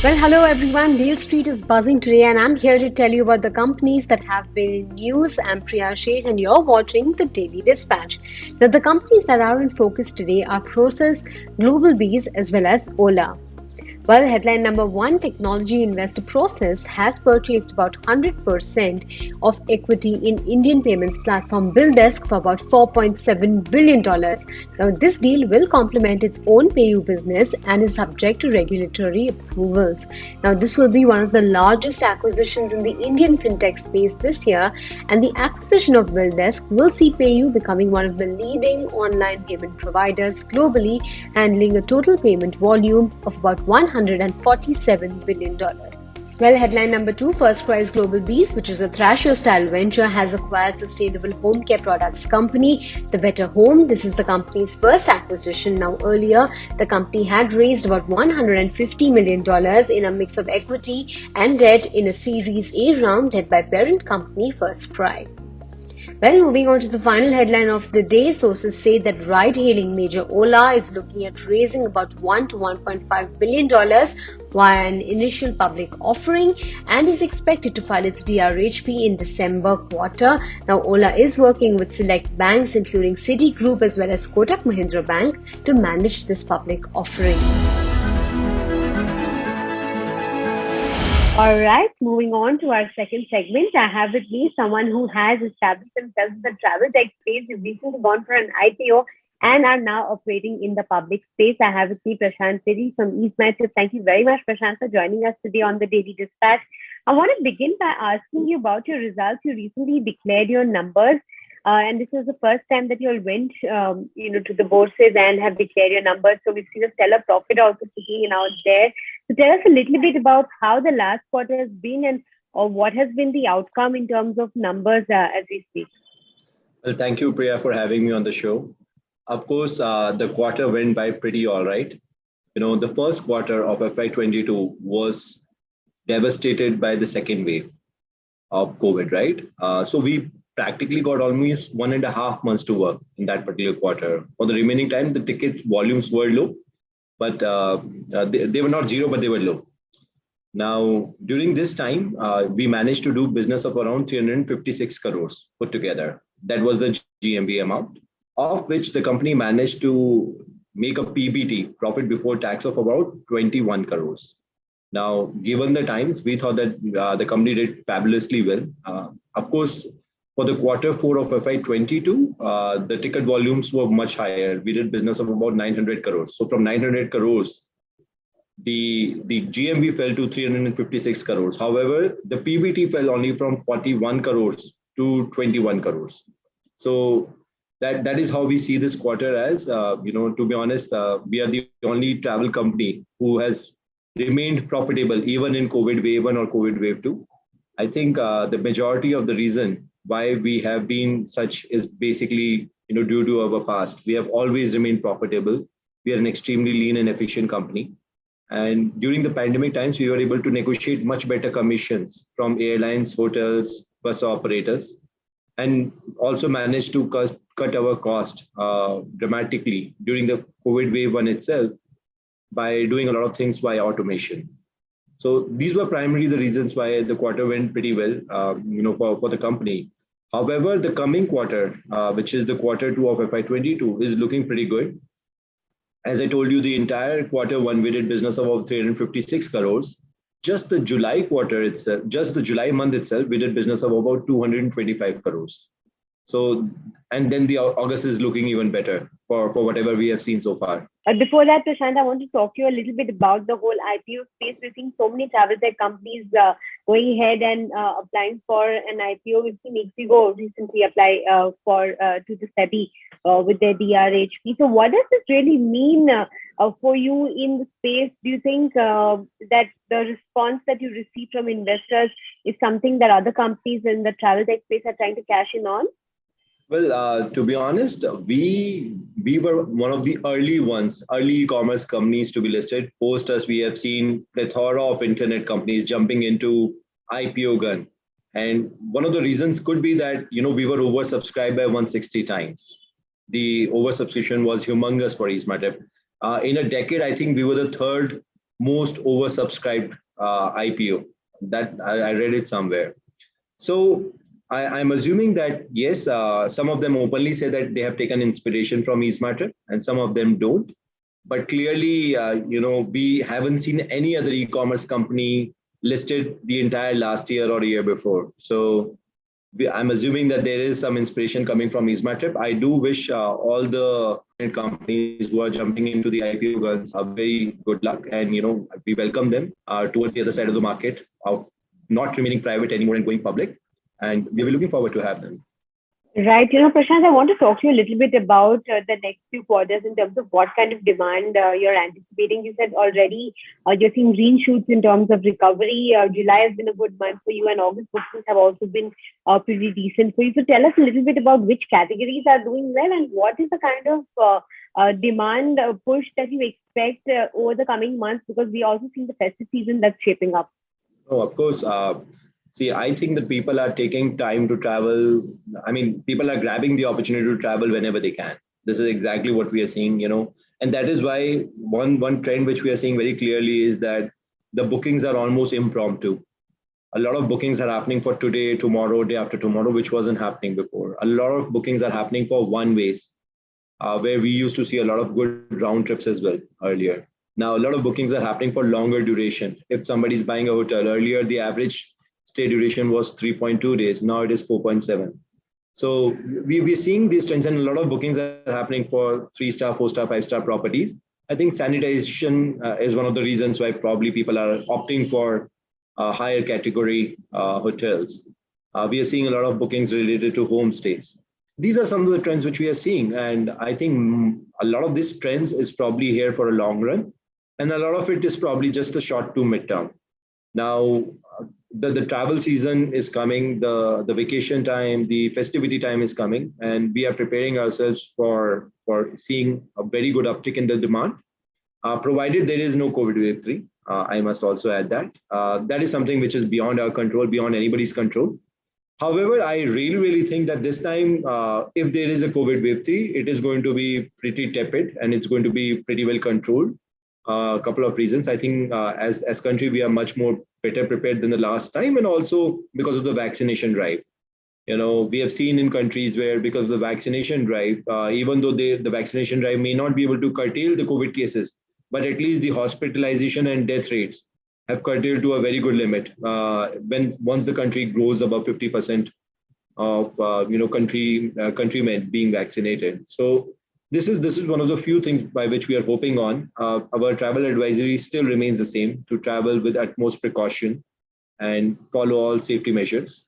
Well, hello everyone. Deal Street is buzzing today, and I'm here to tell you about the companies that have been in news. I'm Priya Shesh, and you're watching the Daily Dispatch. Now, the companies that are in focus today are Process, Global Bees, as well as Ola. Well, headline number one, technology investor Process has purchased about 100% of equity in Indian payments platform BillDesk for about $4.7 billion. Now, this deal will complement its own PayU business and is subject to regulatory approvals. Now, this will be one of the largest acquisitions in the Indian fintech space this year, and the acquisition of BillDesk will see PayU becoming one of the leading online payment providers globally, handling a total payment volume of about $147 billion. Well, headline number two, First Prize Global Bees, which is a Thrasher style venture, has acquired sustainable home care products company, The Better Home. This is the company's first acquisition. Now, earlier, the company had raised about $150 million in a mix of equity and debt in a Series A round led by parent company First Prize. Well, moving on to the final headline of the day, sources say that ride-hailing major Ola is looking at raising about $1 to $1.5 billion via an initial public offering and is expected to file its DRHP in December quarter. Now, Ola is working with select banks including Citigroup as well as Kotak Mahindra Bank to manage this public offering. All right, moving on to our second segment. I have with me someone who has established themselves in the travel tech space. You've recently gone for an IPO and are now operating in the public space. I have with me Prashant Piri from EaseMyTrip. Thank you very much, Prashant, for joining us today on the Daily Dispatch. I want to begin by asking you about your results. You recently declared your numbers. And this was the first time that you all went, to the bourses and have declared your numbers. So we've seen a stellar profit also kicking in out there. So tell us a little bit about how the last quarter has been and or what has been the outcome in terms of numbers as we speak. Well, thank you, Priya, for having me on the show. Of course, the quarter went by pretty all right. The first quarter of FY22 was devastated by the second wave of COVID, right? So we practically got almost 1.5 months to work in that particular quarter. For the remaining time, the ticket volumes were low, but they were not zero, but they were low. Now, during this time, we managed to do business of around 356 crores put together. That was the GMV amount, of which the company managed to make a PBT, profit before tax, of about 21 crores. Now, given the times, we thought that the company did fabulously well. Of course, for the quarter four of FY22, the ticket volumes were much higher. We did business of about 900 crores. So from 900 crores, the GMV fell to 356 crores. However, the PBT fell only from 41 crores to 21 crores. So that is how we see this quarter as, to be honest, we are the only travel company who has remained profitable even in COVID wave 1 or COVID wave 2. I think the majority of the reason why we have been such is basically, due to our past. We have always remained profitable. We are an extremely lean and efficient company. And during the pandemic times, we were able to negotiate much better commissions from airlines, hotels, bus operators, and also managed to cut our cost dramatically during the COVID wave 1 itself by doing a lot of things by automation. So these were primarily the reasons why the quarter went pretty well, for the company. However, the coming quarter, which is the quarter two of FY22, is looking pretty good. As I told you, the entire quarter one, we did business of about 356 crores. Just the July quarter itself, just the July month itself, we did business of about 225 crores. So, and then the August is looking even better for whatever we have seen so far. Before that, Prashant, I want to talk to you a little bit about the whole IPO space. We're seeing so many travel tech companies going ahead and applying for an IPO. We've seen ixigo recently apply to the SEBI with their DRHP. So what does this really mean for you in the space? Do you think that the response that you receive from investors is something that other companies in the travel tech space are trying to cash in on? Well, to be honest, we were one of the early e-commerce companies to be listed. Post us, we have seen plethora of internet companies jumping into IPO gun. And one of the reasons could be that, we were oversubscribed by 160 times. The oversubscription was humongous for EaseMyTrip. In a decade, I think we were the third most oversubscribed IPO. That I read it somewhere. So I'm assuming that yes, some of them openly say that they have taken inspiration from EaseMatter, and some of them don't. But clearly, we haven't seen any other e-commerce company listed the entire last year or year before. So I'm assuming that there is some inspiration coming from EaseMatter. I do wish all the companies who are jumping into the IPO guns a very good luck, and we welcome them towards the other side of the market, of not remaining private anymore and going public. And we will looking forward to have them. Right. Prashant, I want to talk to you a little bit about the next few quarters in terms of what kind of demand you're anticipating. You said already you're seeing green shoots in terms of recovery. July has been a good month for you, and August bookings have also been pretty decent for you. So tell us a little bit about which categories are doing well, and what is the kind of demand push that you expect over the coming months, because we also see the festive season that's shaping up. Oh, of course. See, I think that people are taking time to travel. I mean, people are grabbing the opportunity to travel whenever they can. This is exactly what we are seeing, and that is why one trend which we are seeing very clearly is that the bookings are almost impromptu. A lot of bookings are happening for today, tomorrow, day after tomorrow, which wasn't happening before. A lot of bookings are happening for one ways, where we used to see a lot of good round trips as well earlier. Now, a lot of bookings are happening for longer duration. If somebody's buying a hotel, earlier the average stay duration was 3.2 days. Now it is 4.7. So we're seeing these trends, and a lot of bookings are happening for 3-star, 4-star, 5-star properties. I think sanitization is one of the reasons why probably people are opting for higher category hotels. We are seeing a lot of bookings related to homestays. These are some of the trends which we are seeing. And I think a lot of these trends is probably here for a long run. And a lot of it is probably just the short to mid-term. Now, the travel season is coming, the vacation time, the festivity time is coming, and we are preparing ourselves for seeing a very good uptick in the demand, provided there is no COVID wave 3. I must also add that. That is something which is beyond our control, beyond anybody's control. However, I really think that this time, if there is a COVID wave 3, it is going to be pretty tepid, and it's going to be pretty well controlled. A couple of reasons. I think as country, we are much more better prepared than the last time, and also because of the vaccination drive. We have seen in countries where, because of the vaccination drive, even though the vaccination drive may not be able to curtail the COVID cases, but at least the hospitalization and death rates have curtailed to a very good limit. Once the country grows above 50% of countrymen being vaccinated. So this is one of the few things by which we are hoping on. Our travel advisory still remains the same, to travel with utmost precaution and follow all safety measures.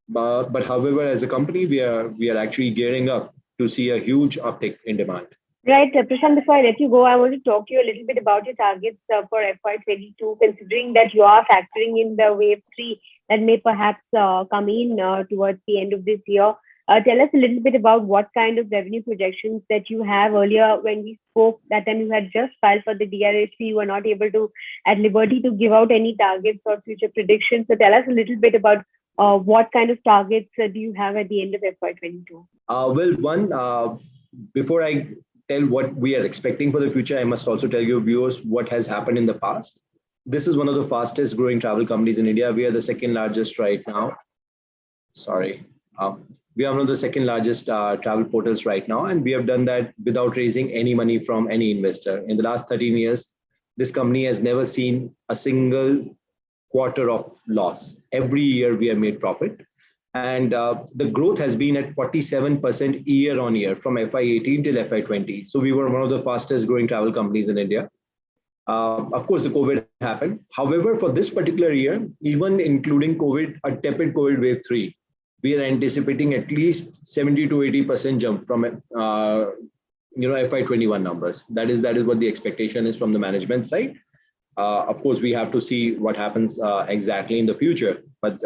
But however, as a company, we are actually gearing up to see a huge uptick in demand. Right, Prashant, before I let you go, I want to talk to you a little bit about your targets for FY22, considering that you are factoring in the wave 3 that may perhaps come in towards the end of this year. Tell us a little bit about what kind of revenue projections that you have. Earlier, when we spoke, that time you had just filed for the DRHP. You were not able to, at liberty, to give out any targets or future predictions. So tell us a little bit about what kind of targets do you have at the end of FY22? Before I tell what we are expecting for the future, I must also tell your viewers what has happened in the past. This is one of the fastest growing travel companies in India. We are the second largest right now. We are one of the second largest travel portals right now, and we have done that without raising any money from any investor. In the last 13 years, this company has never seen a single quarter of loss. Every year we have made profit. And the growth has been at 47% year on year from FY18 till FY20. So we were one of the fastest growing travel companies in India. Of course, the COVID happened. However, for this particular year, even including COVID, a tepid COVID wave 3, we are anticipating at least 70 to 80% jump from FY21 numbers. That is what the expectation is from the management side. Of course, we have to see what happens exactly in the future. But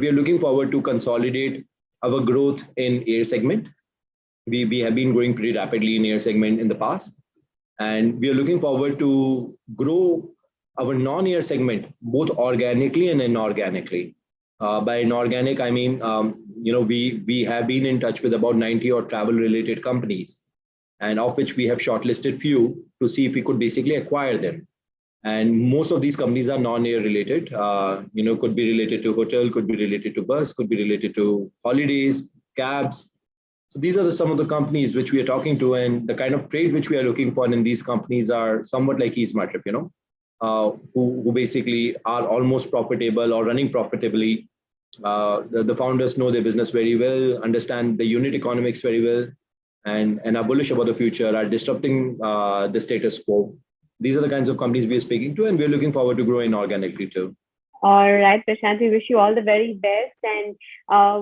we are looking forward to consolidate our growth in air segment. We have been growing pretty rapidly in air segment in the past. And we are looking forward to grow our non-air segment, both organically and inorganically. By inorganic, I mean, we have been in touch with about 90 or travel-related companies, and of which we have shortlisted few to see if we could basically acquire them. And most of these companies are non-air related. Could be related to hotel, could be related to bus, could be related to holidays, cabs. So these are some of the companies which we are talking to, and the kind of trade which we are looking for in these companies are somewhat like EaseMyTrip, who basically are almost profitable or running profitably. The founders know their business very well, understand the unit economics very well, and are bullish about the future, are disrupting the status quo. These are the kinds of companies we are speaking to, and we're looking forward to growing organically too. All right, Prashant, we wish you all the very best, and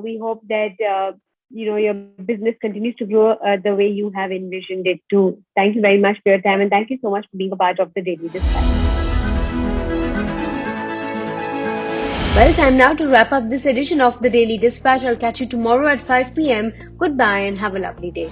we hope that your business continues to grow the way you have envisioned it too. Thank you very much for your time, and thank you so much for being a part of the Daily Dispatch. Well, time now to wrap up this edition of the Daily Dispatch. I'll catch you tomorrow at 5 p.m. Goodbye and have a lovely day.